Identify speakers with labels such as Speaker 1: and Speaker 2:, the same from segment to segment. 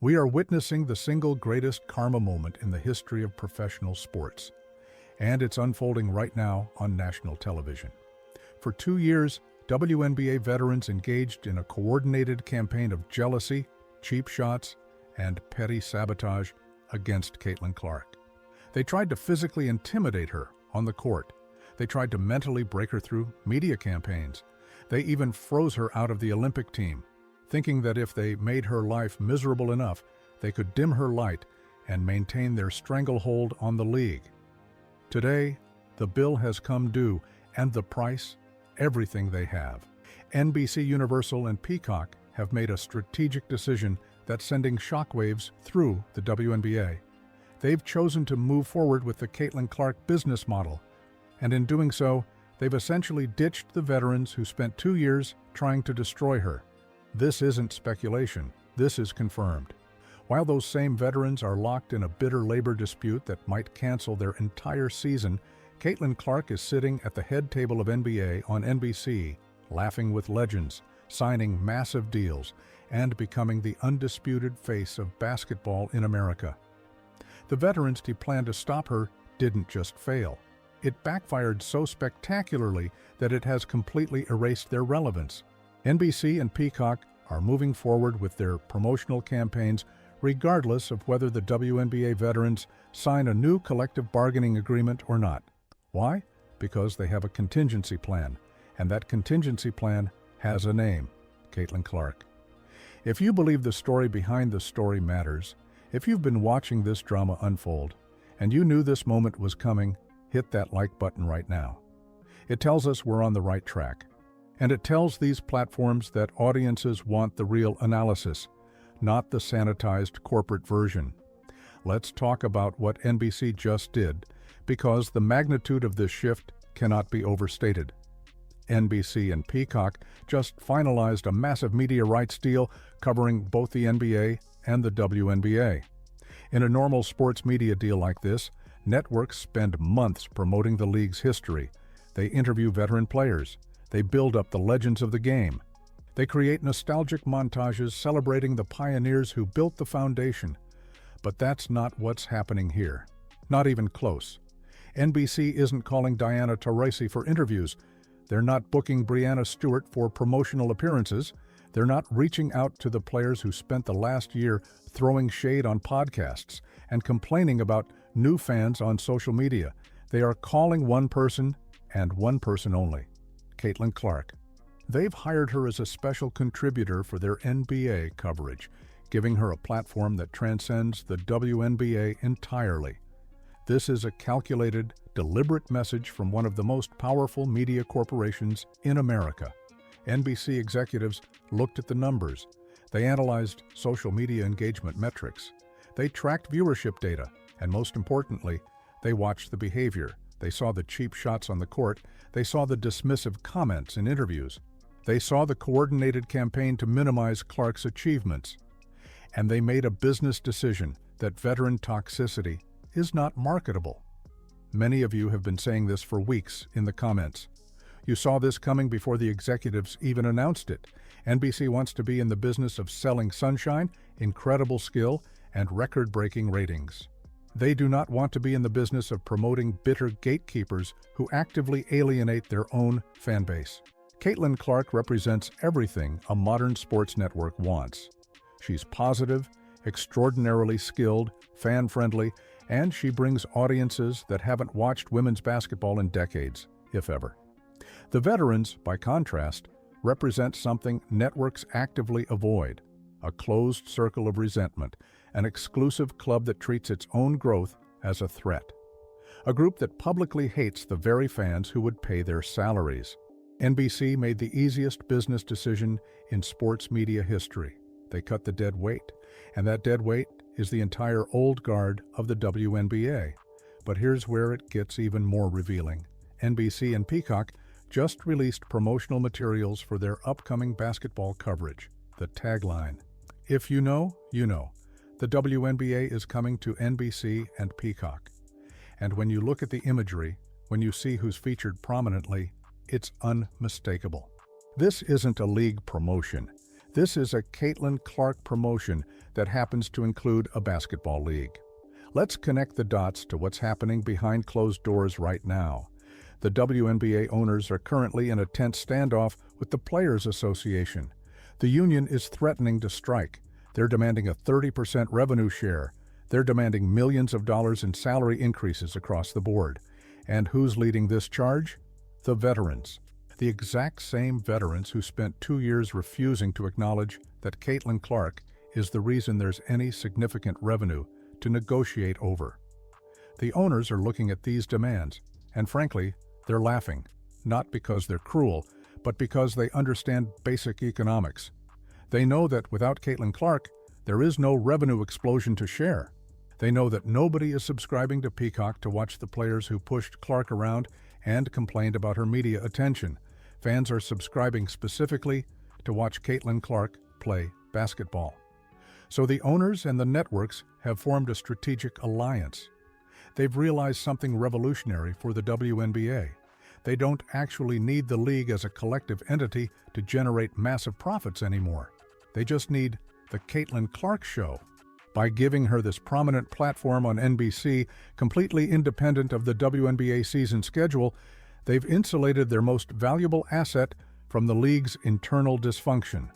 Speaker 1: We are witnessing the single greatest karma moment in the history of professional sports, and it's unfolding right now on national television. For 2 years, WNBA veterans engaged in a coordinated campaign of jealousy, cheap shots, and petty sabotage against Caitlin Clark. They tried to physically intimidate her on the court. They tried to mentally break her through media campaigns. They even froze her out of the Olympic team, thinking that if they made her life miserable enough, they could dim her light and maintain their stranglehold on the league. Today, the bill has come due, and the price, everything they have. NBC, Universal, and Peacock have made a strategic decision that's sending shockwaves through the WNBA. They've chosen to move forward with the Caitlin Clark business model, and in doing so, they've essentially ditched the veterans who spent 2 years trying to destroy her. This isn't speculation, this is confirmed. While those same veterans are locked in a bitter labor dispute that might cancel their entire season, Caitlin Clark is sitting at the head table of NBA on NBC, laughing with legends, signing massive deals, and becoming the undisputed face of basketball in America. The veterans who planned to stop her didn't just fail. It backfired so spectacularly that it has completely erased their relevance. NBC and Peacock are moving forward with their promotional campaigns regardless of whether the WNBA veterans sign a new collective bargaining agreement or not. Why? Because they have a contingency plan, and that contingency plan has a name: Caitlin Clark. If you believe the story behind the story matters, if you've been watching this drama unfold, and you knew this moment was coming, hit that like button right now. It tells us we're on the right track. And it tells these platforms that audiences want the real analysis, not the sanitized corporate version. Let's talk about what NBC just did, because the magnitude of this shift cannot be overstated. NBC and Peacock just finalized a massive media rights deal covering both the NBA and the WNBA. In a normal sports media deal like this, networks spend months promoting the league's history. They interview veteran players. They build up the legends of the game. They create nostalgic montages celebrating the pioneers who built the foundation. But that's not what's happening here. Not even close. NBC isn't calling Diana Taurasi for interviews. They're not booking Breanna Stewart for promotional appearances. They're not reaching out to the players who spent the last year throwing shade on podcasts and complaining about new fans on social media. They are calling one person, and one person only: Caitlin Clark. They've hired her as a special contributor for their NBA coverage, giving her a platform that transcends the WNBA entirely. This is a calculated, deliberate message from one of the most powerful media corporations in America. NBC executives looked at the numbers. They analyzed social media engagement metrics. They tracked viewership data, and most importantly, they watched the behavior. They saw the cheap shots on the court. They saw the dismissive comments in interviews. They saw the coordinated campaign to minimize Clark's achievements. And they made a business decision that veteran toxicity is not marketable. Many of you have been saying this for weeks in the comments. You saw this coming before the executives even announced it. NBC wants to be in the business of selling sunshine, incredible skill, and record-breaking ratings. They do not want to be in the business of promoting bitter gatekeepers who actively alienate their own fan base. Caitlin Clark represents everything a modern sports network wants. She's positive, extraordinarily skilled, fan-friendly, and she brings audiences that haven't watched women's basketball in decades, if ever. The veterans, by contrast, represent something networks actively avoid: a closed circle of resentment, an exclusive club that treats its own growth as a threat. A group that publicly hates the very fans who would pay their salaries. NBC made the easiest business decision in sports media history. They cut the dead weight, and that dead weight is the entire old guard of the WNBA. But here's where it gets even more revealing. NBC and Peacock just released promotional materials for their upcoming basketball coverage. The tagline: "If you know, you know." The WNBA is coming to NBC and Peacock. And when you look at the imagery, when you see who's featured prominently, it's unmistakable. This isn't a league promotion. This is a Caitlin Clark promotion that happens to include a basketball league. Let's connect the dots to what's happening behind closed doors right now. The WNBA owners are currently in a tense standoff with the Players Association. The union is threatening to strike. They're demanding a 30% revenue share. They're demanding millions of dollars in salary increases across the board. And who's leading this charge? The veterans. The exact same veterans who spent 2 years refusing to acknowledge that Caitlin Clark is the reason there's any significant revenue to negotiate over. The owners are looking at these demands, and frankly, they're laughing, not because they're cruel, but because they understand basic economics. They know that without Caitlin Clark, there is no revenue explosion to share. They know that nobody is subscribing to Peacock to watch the players who pushed Clark around and complained about her media attention. Fans are subscribing specifically to watch Caitlin Clark play basketball. So the owners and the networks have formed a strategic alliance. They've realized something revolutionary for the WNBA. They don't actually need the league as a collective entity to generate massive profits anymore. They just need the Caitlin Clark Show. By giving her this prominent platform on NBC, completely independent of the WNBA season schedule, they've insulated their most valuable asset from the league's internal dysfunction.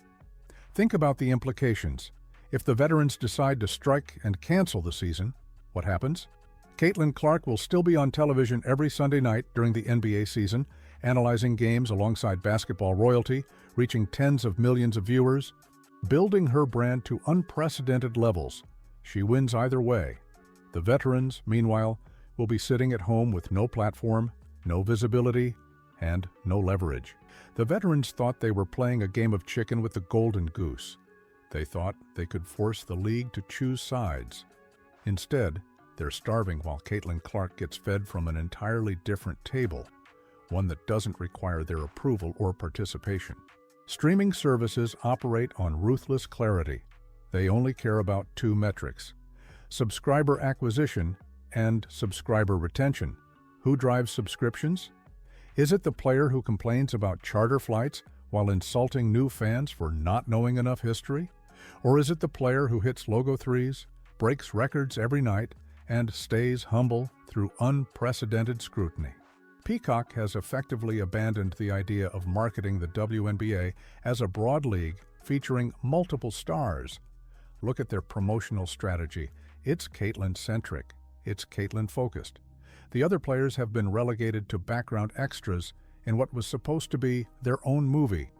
Speaker 1: Think about the implications. If the veterans decide to strike and cancel the season, what happens? Caitlin Clark will still be on television every Sunday night during the NBA season, analyzing games alongside basketball royalty, reaching tens of millions of viewers, building her brand to unprecedented levels. She wins either way. The veterans, meanwhile, will be sitting at home with no platform, no visibility, and no leverage. The veterans thought they were playing a game of chicken with the golden goose. They thought they could force the league to choose sides. Instead, they're starving while Caitlin Clark gets fed from an entirely different table, one that doesn't require their approval or participation. Streaming services operate on ruthless clarity. They only care about 2 metrics: subscriber acquisition and subscriber retention. Who drives subscriptions? Is it the player who complains about charter flights while insulting new fans for not knowing enough history? Or is it the player who hits logo threes, breaks records every night, and stays humble through unprecedented scrutiny? Peacock has effectively abandoned the idea of marketing the WNBA as a broad league featuring multiple stars. Look at their promotional strategy. It's Caitlin-centric. It's Caitlin-focused. The other players have been relegated to background extras in what was supposed to be their own movie.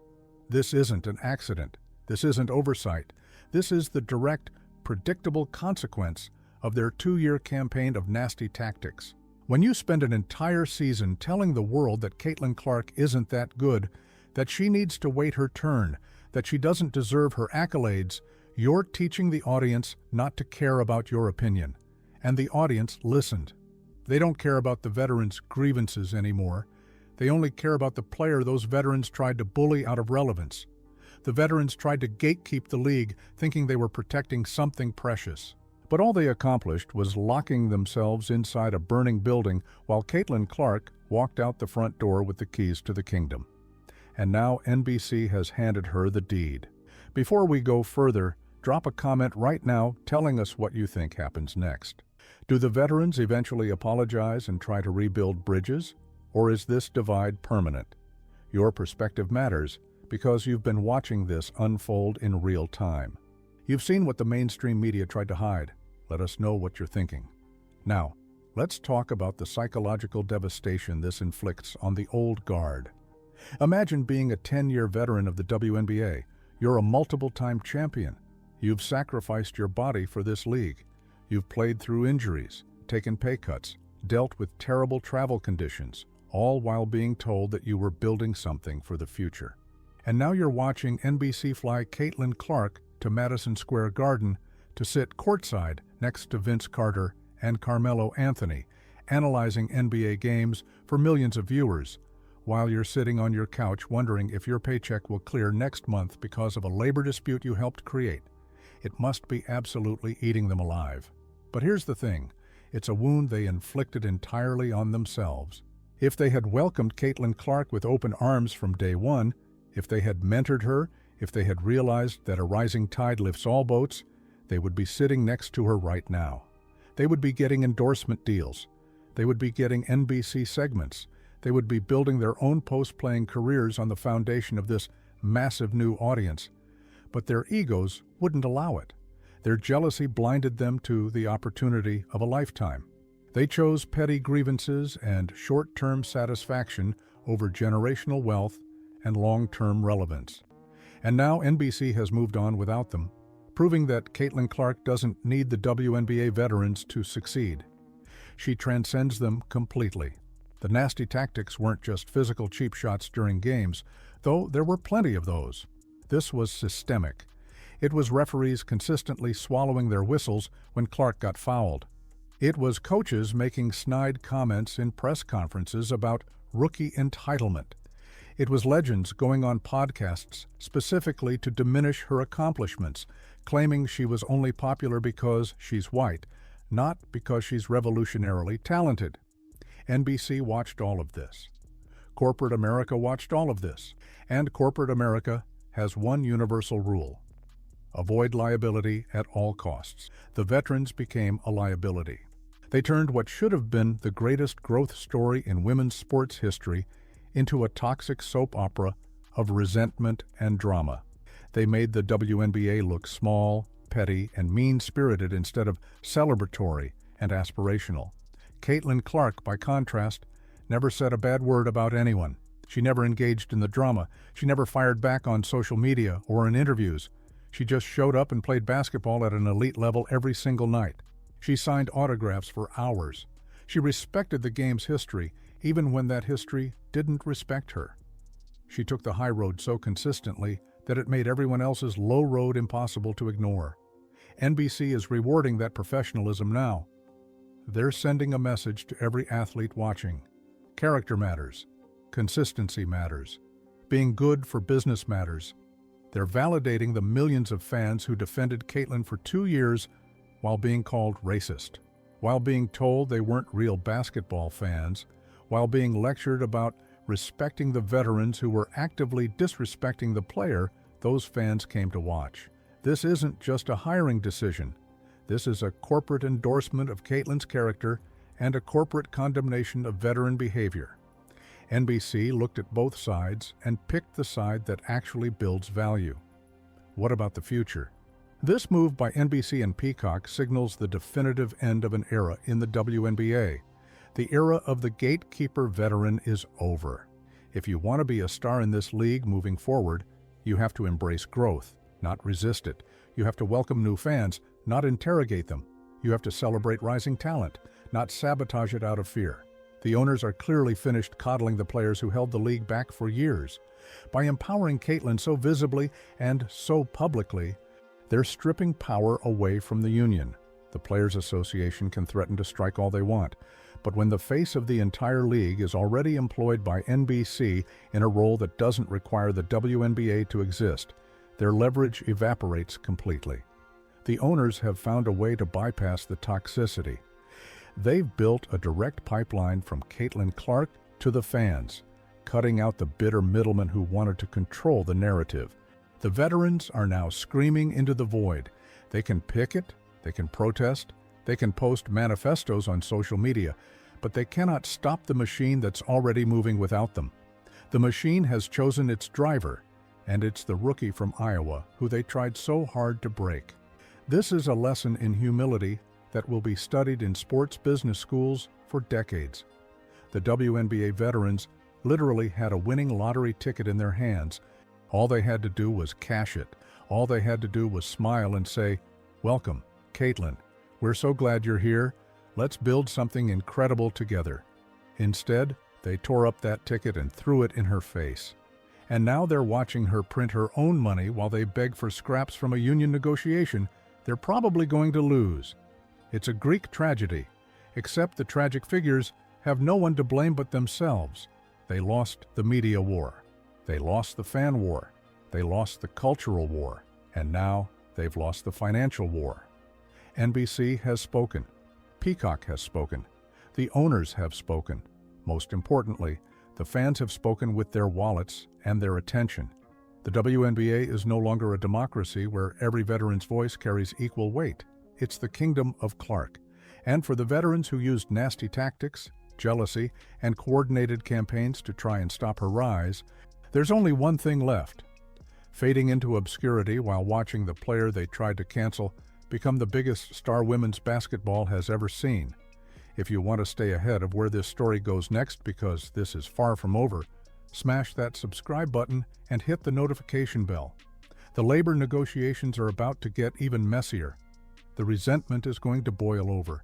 Speaker 1: This isn't an accident. This isn't oversight. This is the direct, predictable consequence of their 2-year campaign of nasty tactics. When you spend an entire season telling the world that Caitlin Clark isn't that good, that she needs to wait her turn, that she doesn't deserve her accolades, you're teaching the audience not to care about your opinion. And the audience listened. They don't care about the veterans' grievances anymore. They only care about the player those veterans tried to bully out of relevance. The veterans tried to gatekeep the league, thinking they were protecting something precious. But all they accomplished was locking themselves inside a burning building while Caitlin Clark walked out the front door with the keys to the kingdom. And now NBC has handed her the deed. Before we go further, drop a comment right now telling us what you think happens next. Do the veterans eventually apologize and try to rebuild bridges? Or is this divide permanent? Your perspective matters because you've been watching this unfold in real time. You've seen what the mainstream media tried to hide. Let us know what you're thinking. Now, let's talk about the psychological devastation this inflicts on the old guard. Imagine being a 10-year veteran of the WNBA. You're a multiple-time champion. You've sacrificed your body for this league. You've played through injuries, taken pay cuts, dealt with terrible travel conditions, all while being told that you were building something for the future. And now you're watching NBC fly Caitlin Clark to Madison Square Garden to sit courtside next to Vince Carter and Carmelo Anthony, analyzing NBA games for millions of viewers, while you're sitting on your couch wondering if your paycheck will clear next month because of a labor dispute you helped create. It must be absolutely eating them alive. But here's the thing, it's a wound they inflicted entirely on themselves. If they had welcomed Caitlin Clark with open arms from day one, if they had mentored her, if they had realized that a rising tide lifts all boats, They would be sitting next to her right now. They would be getting endorsement deals. They would be getting NBC segments. They would be building their own post-playing careers on the foundation of this massive new audience. But their egos wouldn't allow it. Their jealousy blinded them to the opportunity of a lifetime. They chose petty grievances and short-term satisfaction over generational wealth and long-term relevance. And now NBC has moved on without them, proving that Caitlin Clark doesn't need the WNBA veterans to succeed. She transcends them completely. The nasty tactics weren't just physical cheap shots during games, though there were plenty of those. This was systemic. It was referees consistently swallowing their whistles when Clark got fouled. It was coaches making snide comments in press conferences about rookie entitlement. It was legends going on podcasts specifically to diminish her accomplishments, claiming she was only popular because she's white, not because she's revolutionarily talented. NBC watched all of this. Corporate America watched all of this. And corporate America has one universal rule: avoid liability at all costs. The veterans became a liability. They turned what should have been the greatest growth story in women's sports history into a toxic soap opera of resentment and drama. They made the WNBA look small, petty, and mean-spirited instead of celebratory and aspirational. Caitlin Clark, by contrast, never said a bad word about anyone. She never engaged in the drama. She never fired back on social media or in interviews. She just showed up and played basketball at an elite level every single night. She signed autographs for hours. She respected the game's history, even when that history didn't respect her. She took the high road so consistently that it made everyone else's low road impossible to ignore. NBC is rewarding that professionalism now. They're sending a message to every athlete watching. Character matters. Consistency matters. Being good for business matters. They're validating the millions of fans who defended Caitlin for 2 years while being called racist, while being told they weren't real basketball fans, while being lectured about respecting the veterans who were actively disrespecting the player those fans came to watch. This isn't just a hiring decision. This is a corporate endorsement of Caitlin's character and a corporate condemnation of veteran behavior. NBC looked at both sides and picked the side that actually builds value. What about the future? This move by NBC and Peacock signals the definitive end of an era in the WNBA. The era of the gatekeeper veteran is over. If you want to be a star in this league moving forward, you have to embrace growth, not resist it. You have to welcome new fans, not interrogate them. You have to celebrate rising talent, not sabotage it out of fear. The owners are clearly finished coddling the players who held the league back for years. By empowering Caitlin so visibly and so publicly, they're stripping power away from the union. The Players Association can threaten to strike all they want, but when the face of the entire league is already employed by NBC in a role that doesn't require the WNBA to exist, their leverage evaporates completely. The owners have found a way to bypass the toxicity. They've built a direct pipeline from Caitlin Clark to the fans, cutting out the bitter middlemen who wanted to control the narrative. The veterans are now screaming into the void. They can picket, they can protest, they can post manifestos on social media, but they cannot stop the machine that's already moving without them. The machine has chosen its driver, and it's the rookie from Iowa who they tried so hard to break. This is a lesson in humility that will be studied in sports business schools for decades. The WNBA veterans literally had a winning lottery ticket in their hands. All they had to do was cash it. All they had to do was smile and say, "Welcome, Caitlin. We're so glad you're here. Let's build something incredible together." Instead, they tore up that ticket and threw it in her face. And now they're watching her print her own money while they beg for scraps from a union negotiation they're probably going to lose. It's a Greek tragedy, except the tragic figures have no one to blame but themselves. They lost the media war. They lost the fan war. They lost the cultural war. And now they've lost the financial war. NBC has spoken. Peacock has spoken. The owners have spoken. Most importantly, the fans have spoken with their wallets and their attention. The WNBA is no longer a democracy where every veteran's voice carries equal weight. It's the kingdom of Clark. And for the veterans who used nasty tactics, jealousy, and coordinated campaigns to try and stop her rise, there's only one thing left: fading into obscurity while watching the player they tried to cancel become the biggest star women's basketball has ever seen. If you want to stay ahead of where this story goes next, because this is far from over, smash that subscribe button and hit the notification bell. The labor negotiations are about to get even messier. The resentment is going to boil over,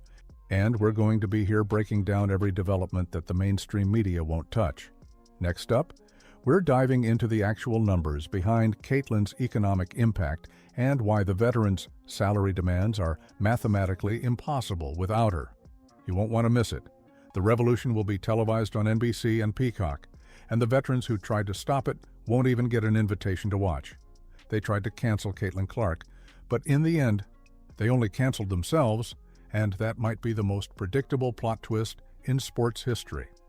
Speaker 1: and we're going to be here breaking down every development that the mainstream media won't touch. Next up, we're diving into the actual numbers behind Caitlyn's economic impact and why the veterans' salary demands are mathematically impossible without her. You won't want to miss it. The revolution will be televised on NBC and Peacock, and the veterans who tried to stop it won't even get an invitation to watch. They tried to cancel Caitlin Clark, but in the end, they only canceled themselves, and that might be the most predictable plot twist in sports history.